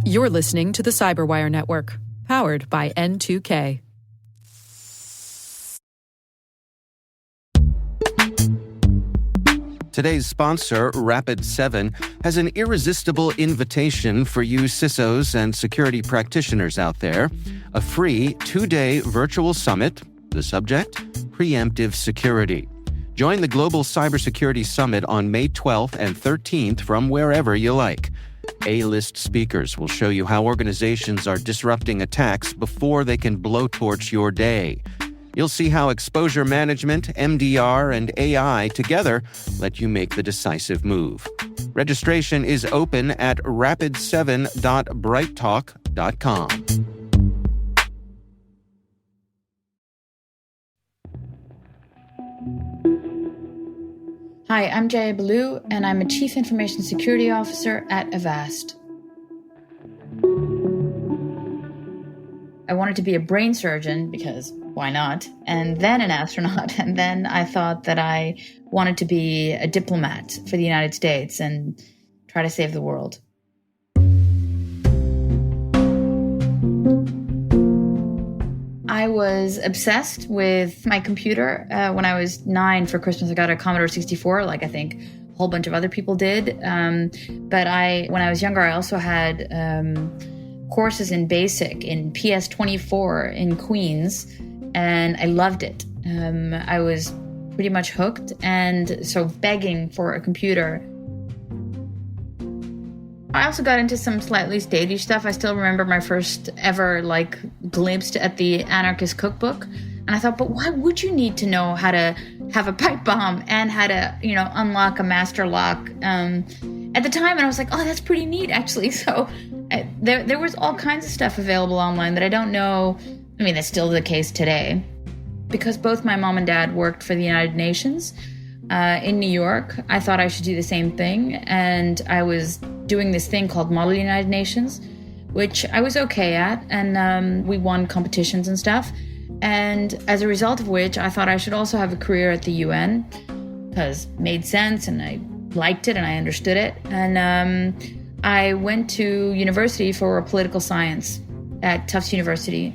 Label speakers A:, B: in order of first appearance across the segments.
A: You're listening to the Cyberwire Network, powered by N2K.
B: Today's sponsor, Rapid7, has an irresistible invitation for you CISOs and security practitioners out there. A free 2-day virtual summit. The subject? Preemptive security. Join the Global Cybersecurity Summit on May 12th and 13th from wherever you like. A-list speakers will show you how organizations are disrupting attacks before they can blowtorch your day. You'll see how exposure management, MDR, and AI together let you make the decisive move. Registration is open at rapid7.brighttalk.com.
C: Hi, I'm Jaya Baloo, and I'm a Chief Information Security Officer at Avast. I wanted to be a brain surgeon because why not? And then an astronaut. And then I thought that I wanted to be a diplomat for the United States and try to save the world. I was obsessed with my computer. When I was 9 for Christmas, I got a Commodore 64, like I think a whole bunch of other people did. But when I was younger, I also had courses in BASIC, in PS24 in Queens, and I loved it. I was pretty much hooked, and so begging for a computer. I also got into some slightly stagey stuff. I still remember my first ever glimpse at the Anarchist Cookbook, and I thought, but why would you need to know how to have a pipe bomb and how to, unlock a master lock at the time? And I was like, oh, that's pretty neat, actually. So there was all kinds of stuff available online that I don't know. I mean, that's still the case today. Because both my mom and dad worked for the United Nations in New York, I thought I should do the same thing. And I was doing this thing called Model United Nations, which I was okay at. And we won competitions and stuff. And as a result of which, I thought I should also have a career at the UN, because it made sense and I liked it and I understood it. And I went to university for political science at Tufts University.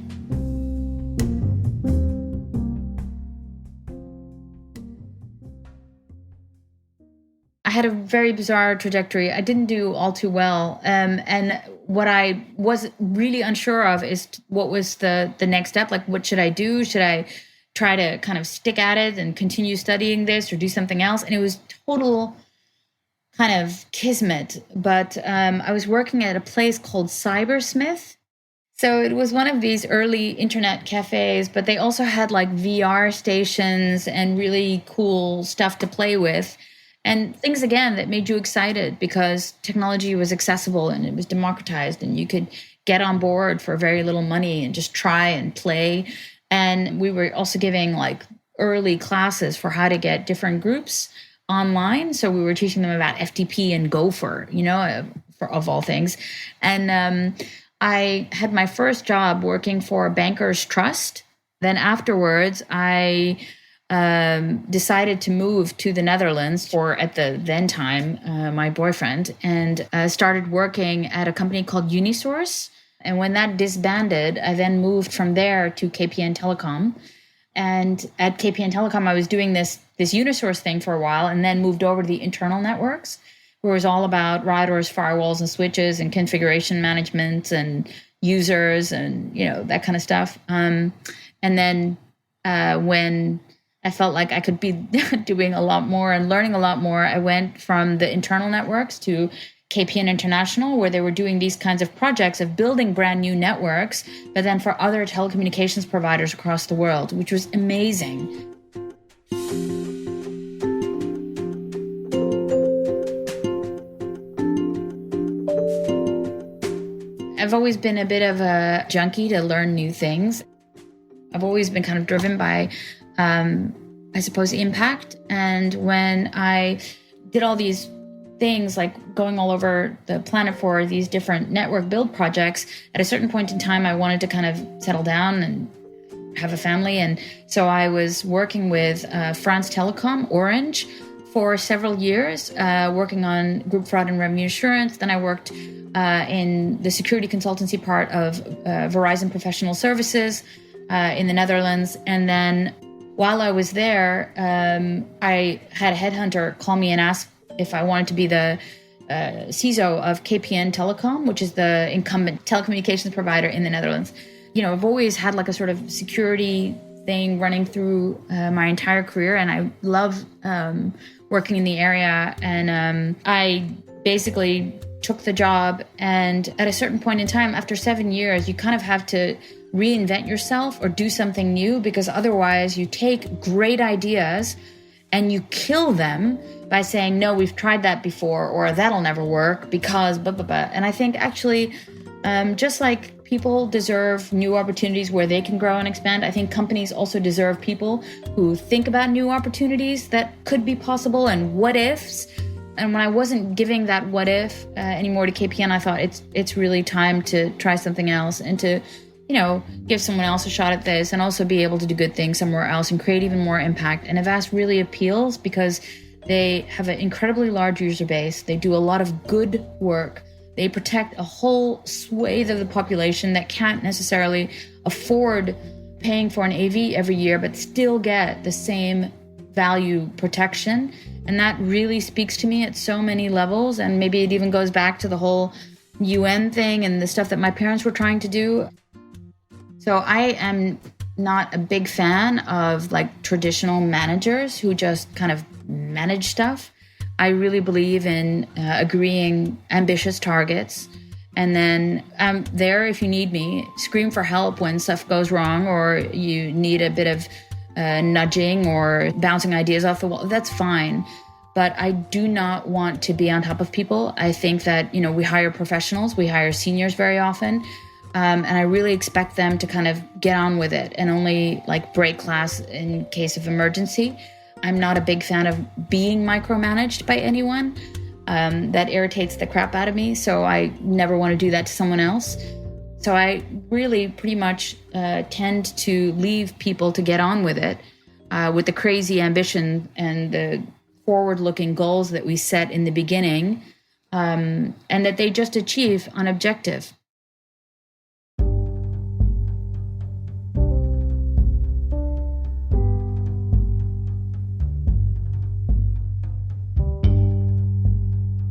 C: I had a very bizarre trajectory. I didn't do all too well. And what I was really unsure of is what was the next step. Like, what should I do? Should I try to kind of stick at it and continue studying this or do something else? And it was total kind of kismet. But I was working at a place called Cybersmith. So it was one of these early internet cafes, but they also had VR stations and really cool stuff to play with. And things, again, that made you excited because technology was accessible and it was democratized and you could get on board for very little money and just try and play. And we were also giving early classes for how to get different groups online. So we were teaching them about FTP and Gopher, of all things. And I had my first job working for Bankers Trust. Then afterwards, I decided to move to the Netherlands for, at the then time, my boyfriend, and started working at a company called Unisource. And when that disbanded, I then moved from there to KPN Telecom. And at KPN Telecom, I was doing this Unisource thing for a while, and then moved over to the internal networks, where it was all about routers, firewalls, and switches, and configuration management, and users, and that kind of stuff. And then when I felt like I could be doing a lot more and learning a lot more, I went from the internal networks to KPN International, where they were doing these kinds of projects of building brand new networks, but then for other telecommunications providers across the world, which was amazing. I've always been a bit of a junkie to learn new things. I've always been kind of driven by I suppose, impact. And when I did all these things, going all over the planet for these different network build projects, at a certain point in time, I wanted to kind of settle down and have a family. And so I was working with France Telecom, Orange, for several years, working on group fraud and revenue assurance. Then I worked in the security consultancy part of Verizon Professional Services in the Netherlands. And then while I was there, I had a headhunter call me and ask if I wanted to be the CISO of KPN Telecom, which is the incumbent telecommunications provider in the Netherlands. I've always had like a sort of security thing running through my entire career, and I love working in the area. And I basically took the job, and at a certain point in time, after 7 years, you kind of have to reinvent yourself or do something new, because otherwise you take great ideas and you kill them by saying, no, we've tried that before, or that'll never work because blah, blah, blah. And I think actually, just like people deserve new opportunities where they can grow and expand, I think companies also deserve people who think about new opportunities that could be possible and what ifs. And when I wasn't giving that what if anymore to KPN, I thought it's really time to try something else and to, give someone else a shot at this and also be able to do good things somewhere else and create even more impact. And Avast really appeals because they have an incredibly large user base. They do a lot of good work. They protect a whole swathe of the population that can't necessarily afford paying for an AV every year, but still get the same value protection. And that really speaks to me at so many levels. And maybe it even goes back to the whole UN thing and the stuff that my parents were trying to do. So I am not a big fan of like traditional managers who just kind of manage stuff. I really believe in agreeing ambitious targets. And then I'm there if you need me. Scream for help when stuff goes wrong or you need a bit of nudging or bouncing ideas off the wall. That's fine. But I do not want to be on top of people. I think that, we hire professionals. We hire seniors very often. And I really expect them to kind of get on with it and only like break class in case of emergency. I'm not a big fan of being micromanaged by anyone. That irritates the crap out of me. So I never want to do that to someone else. So I really pretty much tend to leave people to get on with it with the crazy ambition and the forward-looking goals that we set in the beginning and that they just achieve on objective.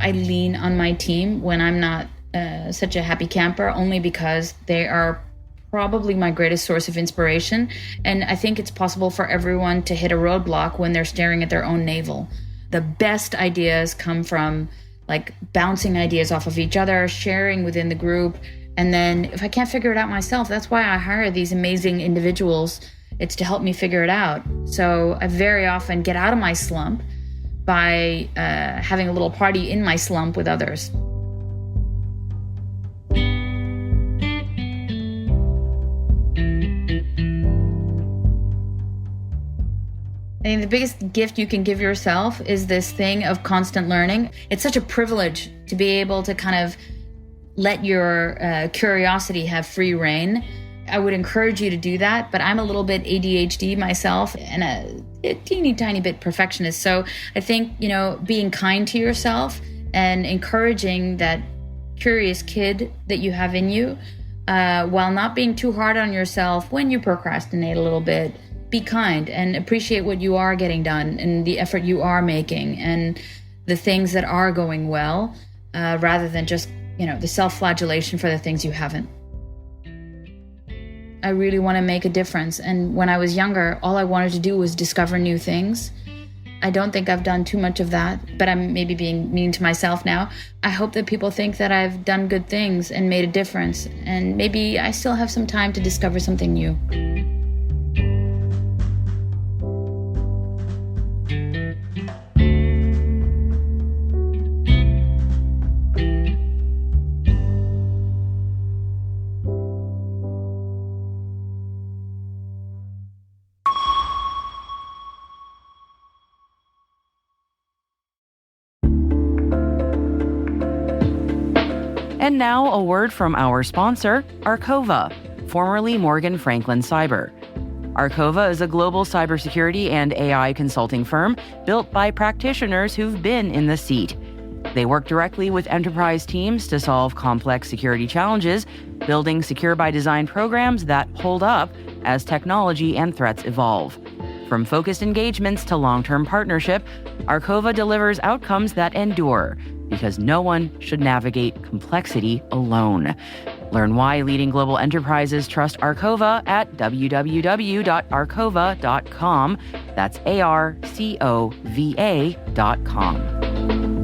C: I lean on my team when I'm not such a happy camper, only because they are probably my greatest source of inspiration. And I think it's possible for everyone to hit a roadblock when they're staring at their own navel. The best ideas come from like bouncing ideas off of each other, sharing within the group. And then if I can't figure it out myself, that's why I hire these amazing individuals. It's to help me figure it out. So I very often get out of my slump by having a little party in my slump with others. I think the biggest gift you can give yourself is this thing of constant learning. It's such a privilege to be able to kind of let your curiosity have free rein. I would encourage you to do that, but I'm a little bit ADHD myself and a teeny tiny bit perfectionist. So I think, being kind to yourself and encouraging that curious kid that you have in you, while not being too hard on yourself when you procrastinate a little bit. Be kind and appreciate what you are getting done and the effort you are making and the things that are going well, rather than just, the self-flagellation for the things you haven't. I really want to make a difference. And when I was younger, all I wanted to do was discover new things. I don't think I've done too much of that, but I'm maybe being mean to myself now. I hope that people think that I've done good things and made a difference. And maybe I still have some time to discover something new.
D: And now a word from our sponsor, Arcova, formerly Morgan Franklin Cyber. Arcova is a global cybersecurity and AI consulting firm built by practitioners who've been in the seat. They work directly with enterprise teams to solve complex security challenges, building secure by design programs that hold up as technology and threats evolve. From focused engagements to long-term partnership, Arcova delivers outcomes that endure because no one should navigate complexity alone. Learn why leading global enterprises trust Arcova at www.arcova.com. That's ARCOVA.com.